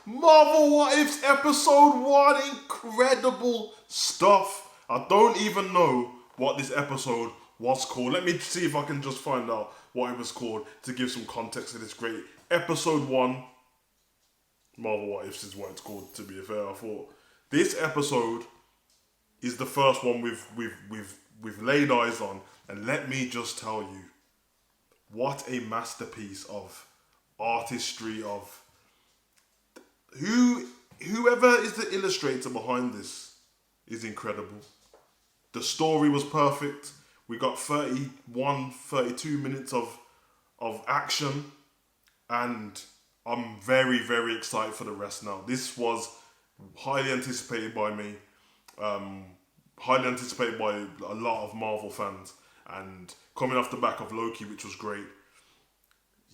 Marvel What Ifs episode 1, incredible stuff. I don't even know what this episode was called. Let me see if I can just find out what it was called to give some context to this great episode 1. Marvel What Ifs is what it's called, to be fair. I thought this episode is the first one we've laid eyes on, and let me just tell you, what a masterpiece of artistry, of whoever is the illustrator behind this is incredible. The story was perfect. We got 32 minutes of action, and I'm very, very excited for the rest now. This was highly anticipated by me, highly anticipated by a lot of Marvel fans, and coming off the back of Loki, which was great,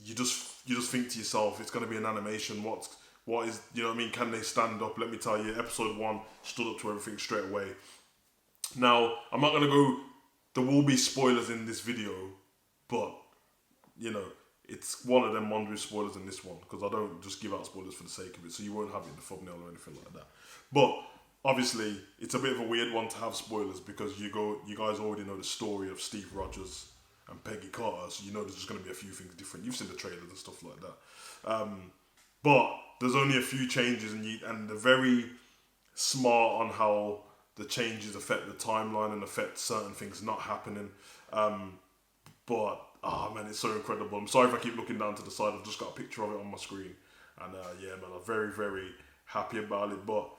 you just think to yourself, it's going to be an animation. What is, you know what I mean? Can they stand up? Let me tell you, episode 1 stood up to everything straight away. Now, I'm not going to go, there will be spoilers in this video, but, you know, it's one of them ones with spoilers in this one, because I don't just give out spoilers for the sake of it, so you won't have it in the thumbnail or anything like that. But, obviously, it's a bit of a weird one to have spoilers, because you guys already know the story of Steve Rogers and Peggy Carter, so you know there's just going to be a few things different. You've seen the trailers and stuff like that. But there's only a few changes, and they're very smart on how the changes affect the timeline and affect certain things not happening. But, oh man, it's so incredible. I'm sorry if I keep looking down to the side. I've just got a picture of it on my screen. And yeah, man, I'm very, very happy about it. But,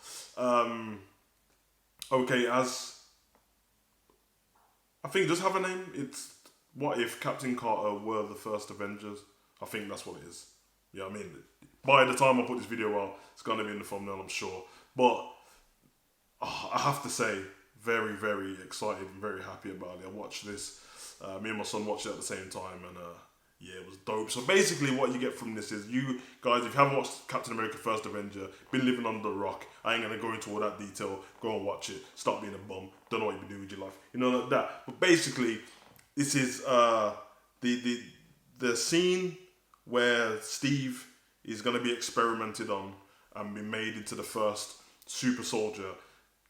okay, as I think, does it have a name? It's What If Captain Carter were the first Avengers? I think that's what it is. Yeah, I mean, by the time I put this video out, it's going to be in the thumbnail, I'm sure. But I have to say, very, very excited and very happy about it. I watched this. Me and my son watched it at the same time, and yeah, it was dope. So basically what you get from this is, you guys, if you haven't watched Captain America First Avenger, been living under a rock, I ain't going to go into all that detail, go and watch it, stop being a bum, don't know what you've been doing with your life, you know, like that. But basically, this is the scene where Steve is going to be experimented on and be made into the first super soldier.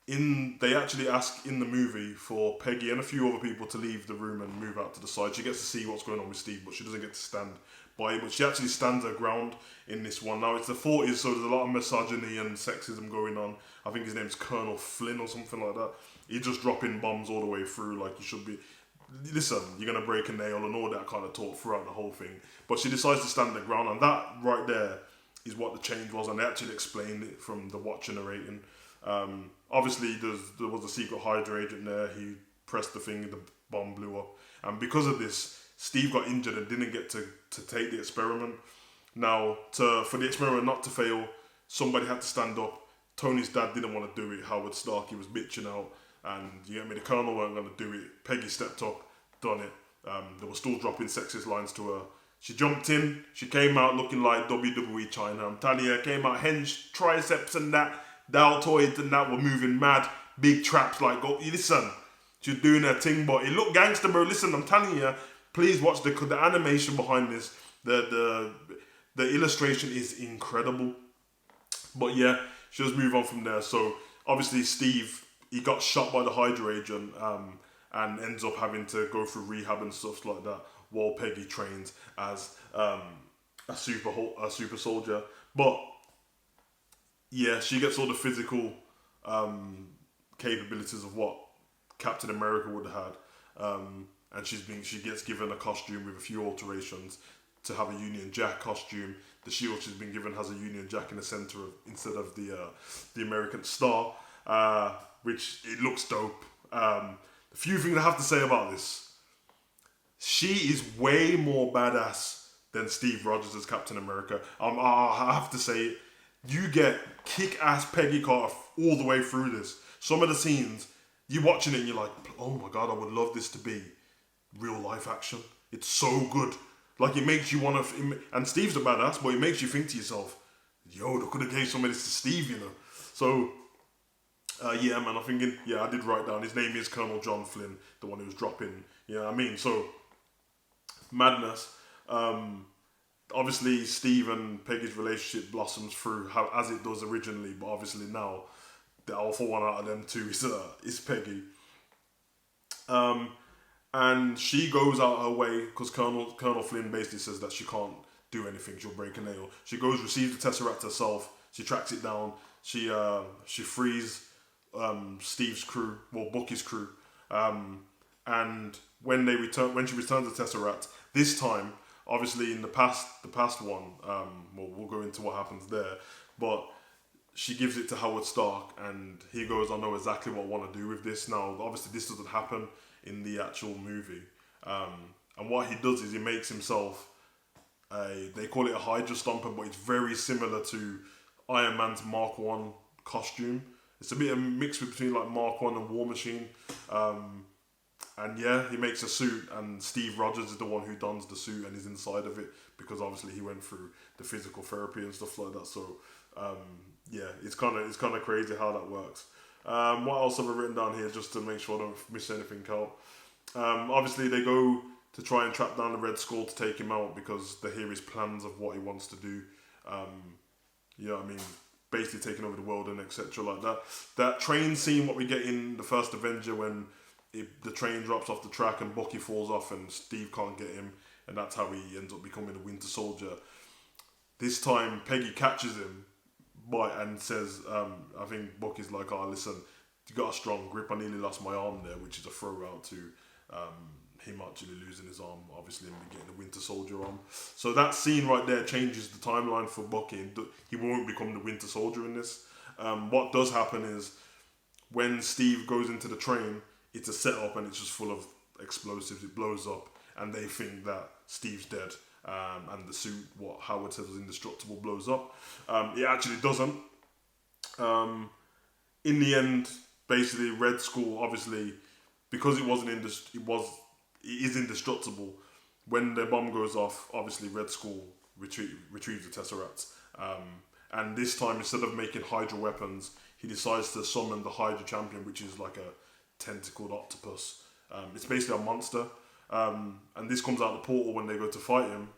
They actually ask in the movie for Peggy and a few other people to leave the room and move out to the side. She gets to see what's going on with Steve, but she doesn't get to stand by it. But she actually stands her ground in this one. Now, it's the 40s, so there's a lot of misogyny and sexism going on. I think his name's Colonel Flynn or something like that. He's just dropping bombs all the way through like he should be. Listen, you're going to break a nail and all that kind of talk throughout the whole thing. But she decides to stand her ground, and that right there is what the change was, and they actually explained it from the Watcher narrating. Obviously, there was a secret Hydra agent there. He pressed the thing, the bomb blew up. And because of this, Steve got injured and didn't get to take the experiment. Now, for the experiment not to fail, somebody had to stand up. Tony's dad didn't want to do it. Howard Stark, he was bitching out. And you get me, the Colonel weren't going to do it. Peggy stepped up, done it. They were still dropping sexist lines to her. She jumped in. She came out looking like WWE China. I'm telling you, came out hench, triceps and that. Deltoids and that were moving mad. Big traps like, go, listen. She was doing her thing, but it looked gangster, bro. Listen, I'm telling you, please watch the animation behind this. The illustration is incredible. But yeah, she'll just move on from there. So obviously Steve, he got shot by the Hydra agent and ends up having to go through rehab and stuff like that while Peggy trains as a super soldier. But yeah, she gets all the physical capabilities of what Captain America would have had, and she gets given a costume with a few alterations to have a Union Jack costume. The shield she's been given has a Union Jack in the center instead of the American star, which it looks dope. A few things I have to say about this: she is way more badass than Steve Rogers as Captain America. I have to say it. You get kick-ass Peggy Carter all the way through this. Some of the scenes, you're watching it and you're like, oh my God, I would love this to be real life action. It's so good. Like, it makes you want to, and Steve's a badass, but it makes you think to yourself, yo, they could have gave some of this to Steve, you know. So, yeah, man, I'm thinking, yeah, I did write down, his name is Colonel John Flynn, the one who was dropping, you know what I mean? So, madness. obviously Steve and Peggy's relationship blossoms through how as it does originally, but obviously now the alpha one out of them two is Peggy. And she goes out her way because Colonel Flynn basically says that she can't do anything. She'll break a nail. She goes, receives the Tesseract herself. She tracks it down. She frees Steve's crew, well, Bucky's crew. And when she returns the Tesseract, this time, obviously in the past one, we'll go into what happens there, but she gives it to Howard Stark, and he goes, I know exactly what I want to do with this. Now, obviously, this doesn't happen in the actual movie. And what he does is he makes himself they call it a Hydra Stomper, but it's very similar to Iron Man's Mark 1 costume. It's a bit of a mix between like Mark 1 and War Machine. And yeah, he makes a suit, and Steve Rogers is the one who dons the suit and is inside of it, because obviously he went through the physical therapy and stuff like that. So yeah, it's kind of crazy how that works. What else have I written down here just to make sure I don't miss anything out? Obviously they go to try and track down the Red Skull to take him out because they hear his plans of what he wants to do. You know what I mean? Basically taking over the world and etc. like that. That train scene, what we get in the first Avenger when the train drops off the track and Bucky falls off and Steve can't get him, and that's how he ends up becoming a Winter Soldier. This time Peggy catches him and says, I think Bucky's like, oh listen, you got a strong grip, I nearly lost my arm there, which is a throw out to him actually losing his arm, obviously, and getting the Winter Soldier arm. So that scene right there changes the timeline for Bucky, and he won't become the Winter Soldier in this. What does happen is when Steve goes into the train, it's a setup and it's just full of explosives. It blows up, and they think that Steve's dead, and the suit, what Howard says was indestructible, blows up. It actually doesn't. In the end, basically, Red Skull, obviously, because it is indestructible. When the bomb goes off, obviously Red Skull retrieves the Tesseract. And this time, instead of making Hydra weapons, he decides to summon the Hydra champion, which is like a tentacled octopus. It's basically a monster. And this comes out the portal when they go to fight him.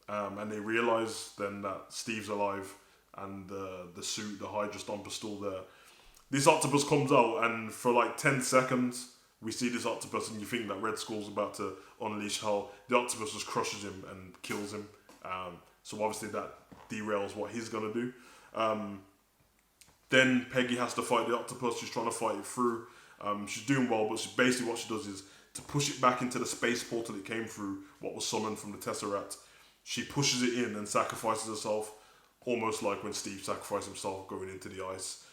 And they realise then that Steve's alive and the suit, the Hydra Stomper's still there. This octopus comes out, and for like 10 seconds, we see this octopus, and you think that Red Skull's about to unleash hell. The octopus just crushes him and kills him. So obviously that derails what he's going to do. Then Peggy has to fight the octopus. She's trying to fight it through. She's doing well, but basically what she does is to push it back into the space portal it came through, what was summoned from the Tesseract. She pushes it in and sacrifices herself, almost like when Steve sacrificed himself going into the ice.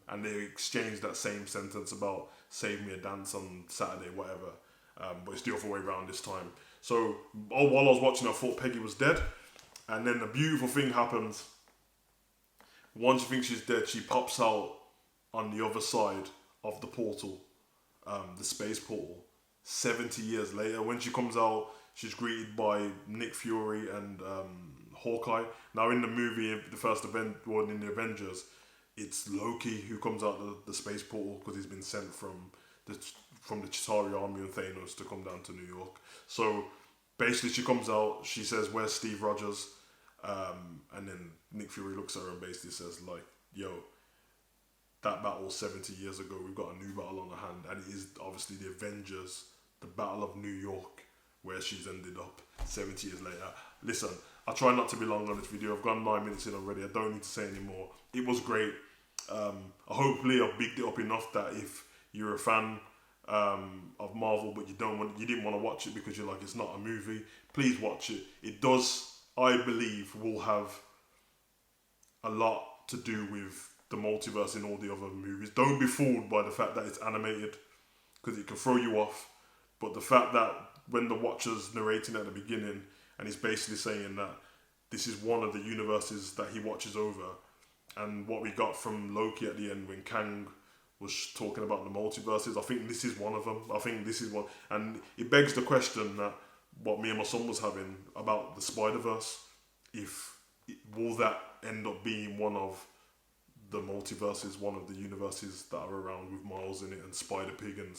And they exchange that same sentence about save me a dance on Saturday, whatever. But it's the other way around this time. So while I was watching, I thought Peggy was dead. And then the beautiful thing happens. Once you think she's dead, she pops out on the other side of the portal, the space portal. 70 years later, when she comes out, she's greeted by Nick Fury and Hawkeye. Now in the movie, the first event, well, in the Avengers, it's Loki who comes out the space portal because he's been sent from the Chitauri army and Thanos to come down to New York. So basically she comes out, she says, where's Steve Rogers? And then Nick Fury looks at her and basically says like, yo, that battle 70 years ago, we've got a new battle on the hand, and it is obviously the Avengers, the Battle of New York, where she's ended up 70 years later. Listen, I try not to be long on this video. I've gone 9 minutes in already. I don't need to say any more. It was great. Hopefully I've bigged it up enough that if you're a fan of Marvel but you didn't want to watch it because you're like, it's not a movie, please watch it. It does, I believe, will have a lot to do with the multiverse in all the other movies. Don't be fooled by the fact that it's animated, because it can throw you off. But the fact that when the Watcher's narrating at the beginning and he's basically saying that this is one of the universes that he watches over, and what we got from Loki at the end when Kang was talking about the multiverses, I think this is one of them. I think this is one. And it begs the question that what me and my son was having about the Spider-Verse, will that end up being one of the multiverses, one of the universes that are around with Miles in it and Spider-Pig and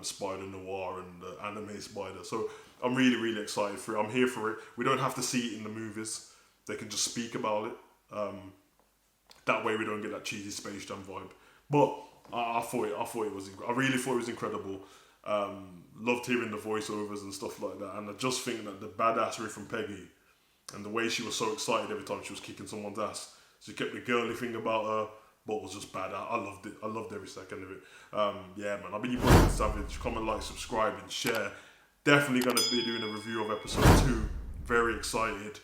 Spider Noir and the anime Spider. So I'm really, really excited for it. I'm here for it. We don't have to see it in the movies. They can just speak about it. That way we don't get that cheesy Space Jam vibe. But I really thought it was incredible. Loved hearing the voiceovers and stuff like that. And I just think that the badassery from Peggy and the way she was so excited every time she was kicking someone's ass. She kept the girly thing about her, but was just bad. I loved it. I loved every second of it. Yeah, man. I've been your boy Savage. Comment, like, subscribe, and share. Definitely going to be doing a review of episode 2. Very excited.